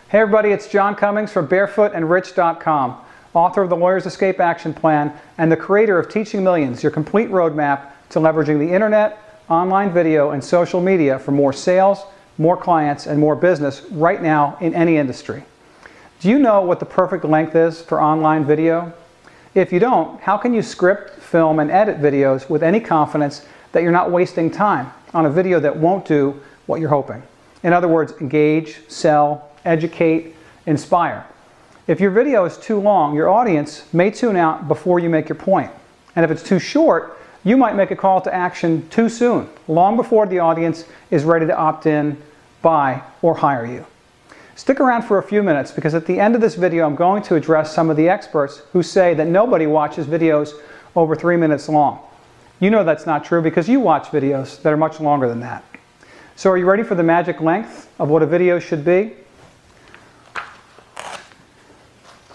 Hey everybody, it's John Cummings from barefootandrich.com, author of the Lawyer's Escape Action Plan and the creator of Teaching Millions, your complete roadmap to leveraging the internet, online video, and social media for more sales, more clients, and more business right now in any industry. Do you know what the perfect length is for online video? If you don't, how can you script, film, and edit videos with any confidence that you're not wasting time on a video that won't do what you're hoping? In other words, engage, sell, educate, inspire. If your video is too long, your audience may tune out before you make your point. And if it's too short, you might make a call to action too soon, long before the audience is ready to opt in, buy, or hire you. Stick around for a few minutes because at the end of this video, I'm going to address some of the experts who say that nobody watches videos over 3 minutes long. You know that's not true because you watch videos that are much longer than that. So are you ready for the magic length of what a video should be?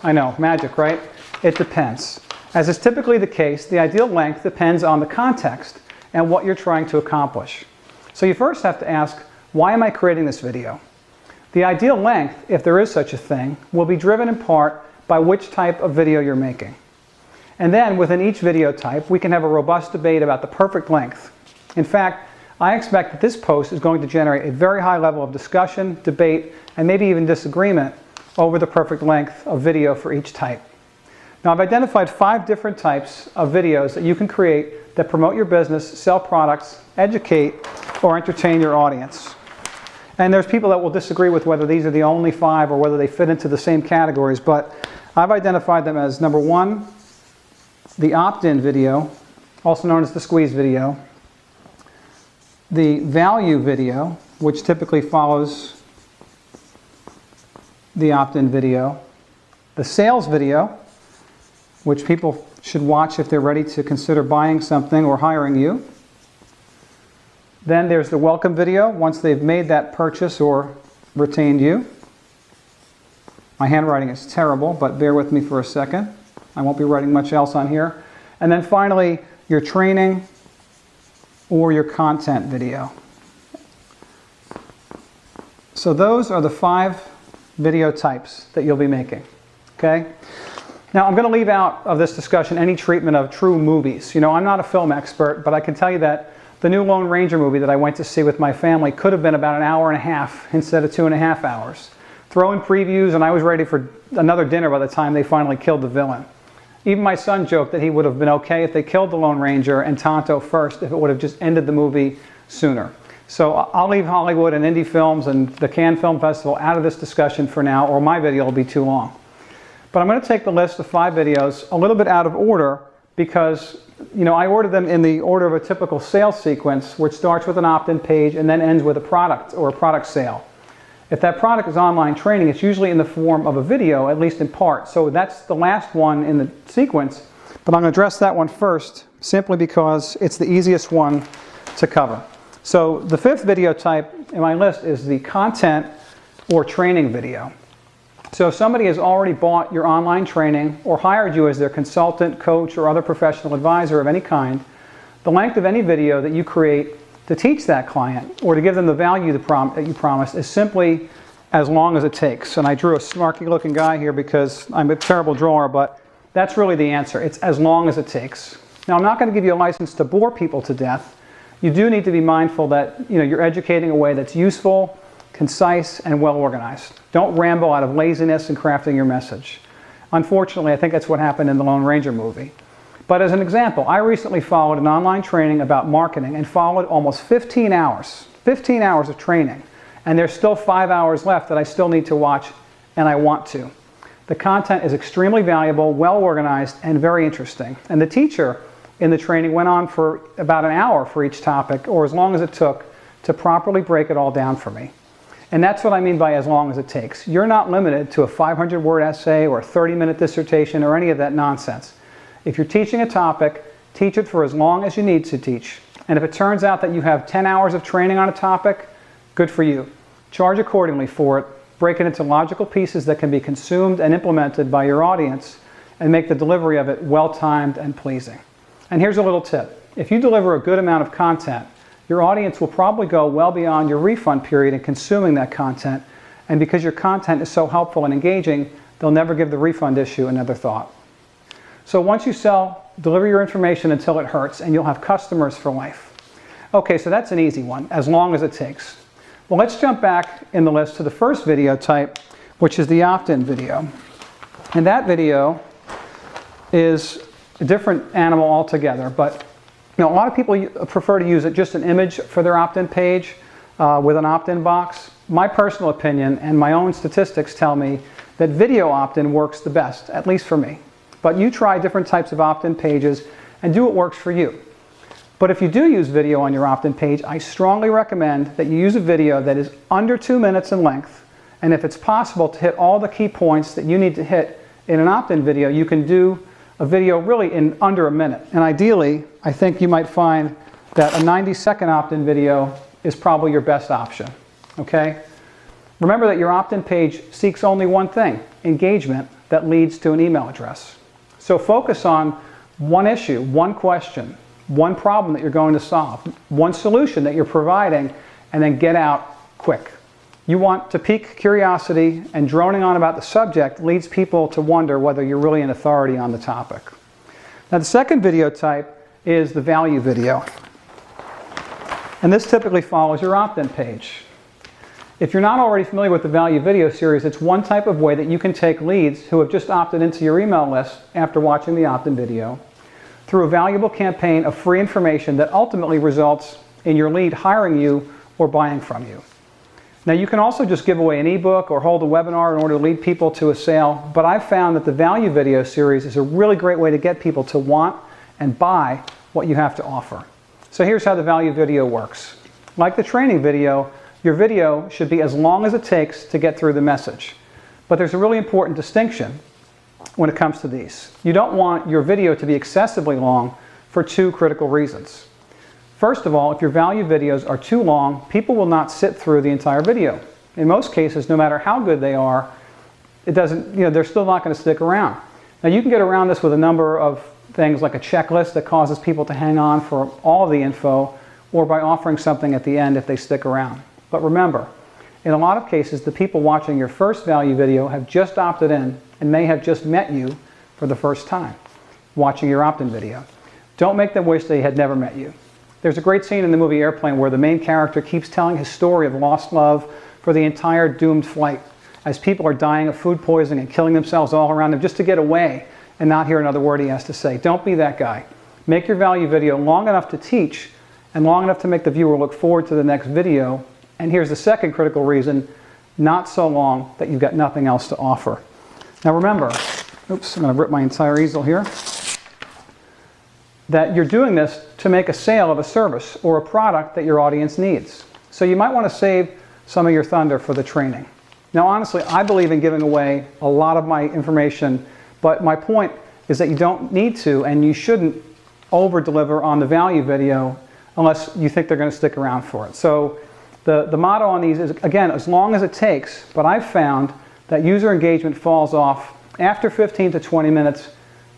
I know, magic, right? It depends. As is typically the case, the ideal length depends on the context and what you're trying to accomplish. So you first have to ask, why am I creating this video? The ideal length, if there is such a thing, will be driven in part by which type of video you're making. And then within each video type, we can have a robust debate about the perfect length. In fact, I expect that this post is going to generate a very high level of discussion, debate, and maybe even disagreement over the perfect length of video for each type. Now I've identified 5 different types of videos that you can create that promote your business, sell products, educate, or entertain your audience. And there's people that will disagree with whether these are the only 5 or whether they fit into the same categories, but I've identified them as number 1, the opt-in video, also known as the squeeze video, the value video, which typically follows the opt-in video, the sales video, which people should watch if they're ready to consider buying something or hiring you. Then there's the welcome video once they've made that purchase or retained you. My handwriting is terrible, but bear with me for a second. I won't be writing much else on here. And then finally, your training or your content video. So those are the 5 video types that you'll be making, okay? Now I'm going to leave out of this discussion any treatment of true movies. You know, I'm not a film expert, but I can tell you that the new Lone Ranger movie that I went to see with my family could have been about 1.5 hours instead of 2.5 hours. Throw in previews and I was ready for another dinner by the time they finally killed the villain. Even my son joked that he would have been okay if they killed the Lone Ranger and Tonto first if it would have just ended the movie sooner. So I'll leave Hollywood and indie films and the Cannes Film Festival out of this discussion for now, or my video will be too long. But I'm going to take the list of 5 videos a little bit out of order because, you know, I ordered them in the order of a typical sales sequence, which starts with an opt-in page and then ends with a product or a product sale. If that product is online training, it's usually in the form of a video, at least in part. So that's the last one in the sequence, but I'm going to address that one first simply because it's the easiest one to cover. So the 5th video type in my list is the content or training video. So if somebody has already bought your online training or hired you as their consultant, coach, or other professional advisor of any kind, the length of any video that you create to teach that client or to give them the value that you promised is simply as long as it takes. And I drew a snarky looking guy here because I'm a terrible drawer, but that's really the answer. It's as long as it takes. Now I'm not going to give you a license to bore people to death. You do need to be mindful that you're educating in a way that's useful, concise, and well organized. Don't ramble out of laziness in crafting your message. Unfortunately, I think that's what happened in the Lone Ranger movie. But as an example, I recently followed an online training about marketing and followed almost 15 hours of training. And there's still 5 hours left that I still need to watch, and I want to. The content is extremely valuable, well organized, and very interesting. And the teacher in the training went on for about 1 hour for each topic, or as long as it took to properly break it all down for me. And that's what I mean by as long as it takes. You're not limited to a 500-word essay or a 30-minute dissertation or any of that nonsense. If you're teaching a topic, teach it for as long as you need to teach. And if it turns out that you have 10 hours of training on a topic, good for you. Charge accordingly for it, break it into logical pieces that can be consumed and implemented by your audience, and make the delivery of it well-timed and pleasing. And here's a little tip. If you deliver a good amount of content, your audience will probably go well beyond your refund period in consuming that content And because your content is so helpful and engaging, they'll never give the refund issue another thought. So once you sell, deliver your information until it hurts, and you'll have customers for life. Okay, so that's an easy one, as long as it takes. Well, let's jump back in the list to the first video type, which is the opt-in video. And that video is a different animal altogether, but a lot of people prefer to use just an image for their opt-in page with an opt-in box. My personal opinion and my own statistics tell me that video opt-in works the best, at least for me. But you try different types of opt-in pages and do what works for you. But if you do use video on your opt-in page, I strongly recommend that you use a video that is under 2 minutes in length. And if it's possible to hit all the key points that you need to hit in an opt-in video, you can do a video really in under a minute. And ideally, I think you might find that a 90-second opt-in video is probably your best option. Okay? Remember that your opt-in page seeks only one thing, engagement that leads to an email address. So focus on one issue, one question, one problem that you're going to solve, one solution that you're providing, and then get out quick. You want to pique curiosity, and droning on about the subject leads people to wonder whether you're really an authority on the topic. Now the second video type is the value video. And this typically follows your opt-in page. If you're not already familiar with the value video series, it's one type of way that you can take leads who have just opted into your email list after watching the opt-in video through a valuable campaign of free information that ultimately results in your lead hiring you or buying from you. Now you can also just give away an ebook or hold a webinar in order to lead people to a sale, but I've found that the value video series is a really great way to get people to want and buy what you have to offer. So here's how the value video works. Like the training video, your video should be as long as it takes to get through the message. But there's a really important distinction when it comes to these. You don't want your video to be excessively long for two critical reasons. First of all, if your value videos are too long, people will not sit through the entire video. In most cases, no matter how good they are, they're still not going to stick around. Now you can get around this with a number of things like a checklist that causes people to hang on for all of the info, or by offering something at the end if they stick around. But remember, in a lot of cases, the people watching your first value video have just opted in and may have just met you for the first time watching your opt-in video. Don't make them wish they had never met you. There's a great scene in the movie Airplane where the main character keeps telling his story of lost love for the entire doomed flight as people are dying of food poisoning and killing themselves all around him just to get away and not hear another word he has to say. Don't be that guy. Make your value video long enough to teach and long enough to make the viewer look forward to the next video. And here's the second critical reason, not so long that you've got nothing else to offer. Now remember, oops, I'm going to rip my entire easel here, that you're doing this to make a sale of a service or a product that your audience needs. So you might want to save some of your thunder for the training. Now honestly, I believe in giving away a lot of my information, but my point is that you don't need to and you shouldn't over-deliver on the value video unless you think they're going to stick around for it. So the motto on these is, again, as long as it takes, but I've found that user engagement falls off after 15 to 20 minutes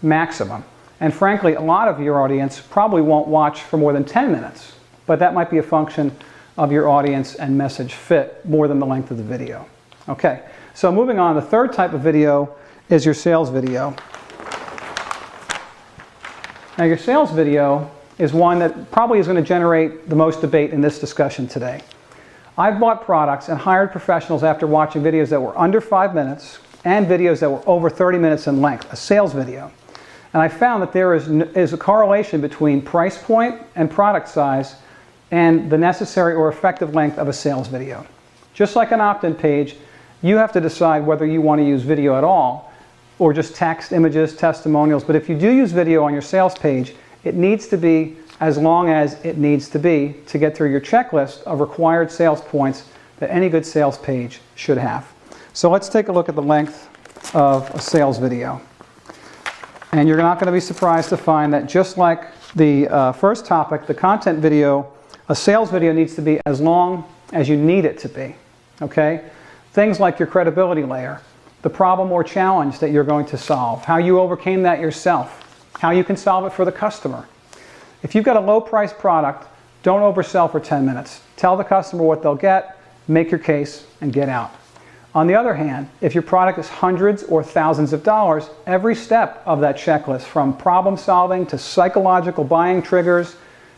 maximum. And frankly, a lot of your audience probably won't watch for more than 10 minutes, but that might be a function of your audience and message fit more than the length of the video. Okay, so moving on, the third type of video is your sales video. Now your sales video is one that probably is going to generate the most debate in this discussion today. I've bought products and hired professionals after watching videos that were under 5 minutes and videos that were over 30 minutes in length, a sales video. And I found that there is a correlation between price point and product size and the necessary or effective length of a sales video. Just like an opt-in page, you have to decide whether you want to use video at all or just text, images, testimonials. But if you do use video on your sales page, it needs to be as long as it needs to be to get through your checklist of required sales points that any good sales page should have. So let's take a look at the length of a sales video. And you're not going to be surprised to find that just like the first topic, the content video, a sales video needs to be as long as you need it to be. Okay? Things like your credibility layer, the problem or challenge that you're going to solve, how you overcame that yourself, how you can solve it for the customer. If you've got a low-priced product, don't oversell for 10 minutes. Tell the customer what they'll get, make your case, and get out. On the other hand, if your product is hundreds or thousands of dollars, every step of that checklist, from problem solving to psychological buying triggers,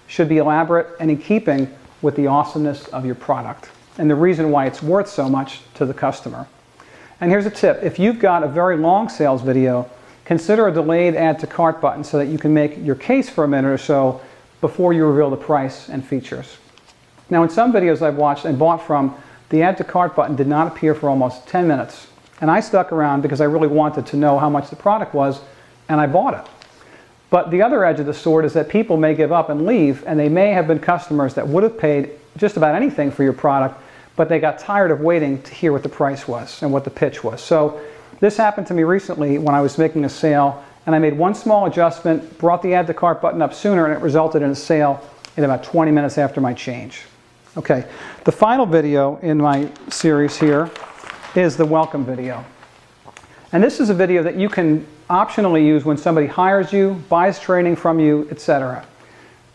should be elaborate and in keeping with the awesomeness of your product and the reason why it's worth so much to the customer. And here's a tip. If you've got a very long sales video, consider a delayed add to cart button so that you can make your case for a minute or so before you reveal the price and features. Now, in some videos I've watched and bought from, the add to cart button did not appear for almost 10 minutes. And I stuck around because I really wanted to know how much the product was, and I bought it. But the other edge of the sword is that people may give up and leave, and they may have been customers that would have paid just about anything for your product, but they got tired of waiting to hear what the price was and what the pitch was. So this happened to me recently when I was making a sale, and I made one small adjustment, brought the add to cart button up sooner, and it resulted in a sale in about 20 minutes after my change. Okay, the final video in my series here is the welcome video. And this is a video that you can optionally use when somebody hires you, buys training from you, etc.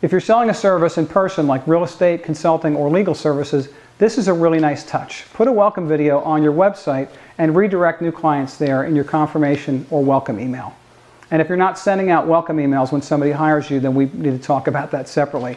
If you're selling a service in person like real estate, consulting, or legal services, this is a really nice touch. Put a welcome video on your website and redirect new clients there in your confirmation or welcome email. And if you're not sending out welcome emails when somebody hires you, then we need to talk about that separately.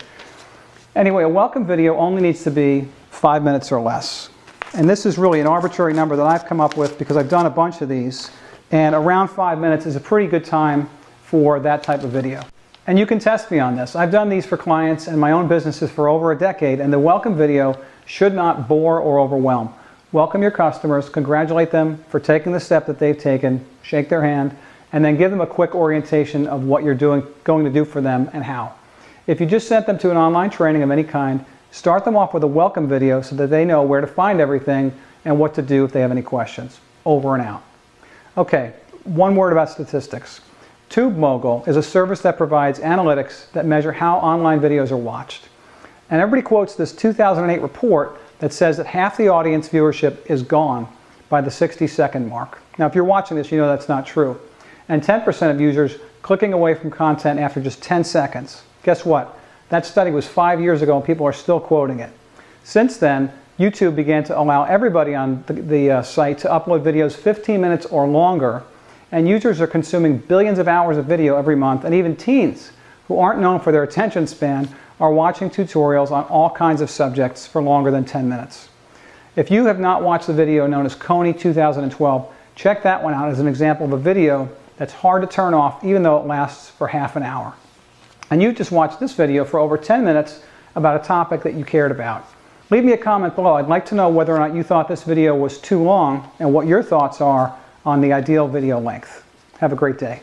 Anyway, a welcome video only needs to be 5 minutes or less. And this is really an arbitrary number that I've come up with because I've done a bunch of these. And around 5 minutes is a pretty good time for that type of video. And you can test me on this. I've done these for clients and my own businesses for over a decade, and the welcome video should not bore or overwhelm. Welcome your customers, congratulate them for taking the step that they've taken, shake their hand, and then give them a quick orientation of what you're going to do for them and how. If you just sent them to an online training of any kind, start them off with a welcome video so that they know where to find everything and what to do if they have any questions. Over and out. Okay, one word about statistics. TubeMogul is a service that provides analytics that measure how online videos are watched. And everybody quotes this 2008 report that says that half the audience viewership is gone by the 60-second mark. Now, if you're watching this, you know that's not true. And 10% of users clicking away from content after just 10 seconds. Guess what? That study was 5 years ago and people are still quoting it. Since then, YouTube began to allow everybody on the site to upload videos 15 minutes or longer, and users are consuming billions of hours of video every month, and even teens who aren't known for their attention span are watching tutorials on all kinds of subjects for longer than 10 minutes. If you have not watched the video known as Coney 2012, check that one out as an example of a video that's hard to turn off even though it lasts for half an hour. And you just watched this video for over 10 minutes about a topic that you cared about. Leave me a comment below. I'd like to know whether or not you thought this video was too long and what your thoughts are on the ideal video length. Have a great day.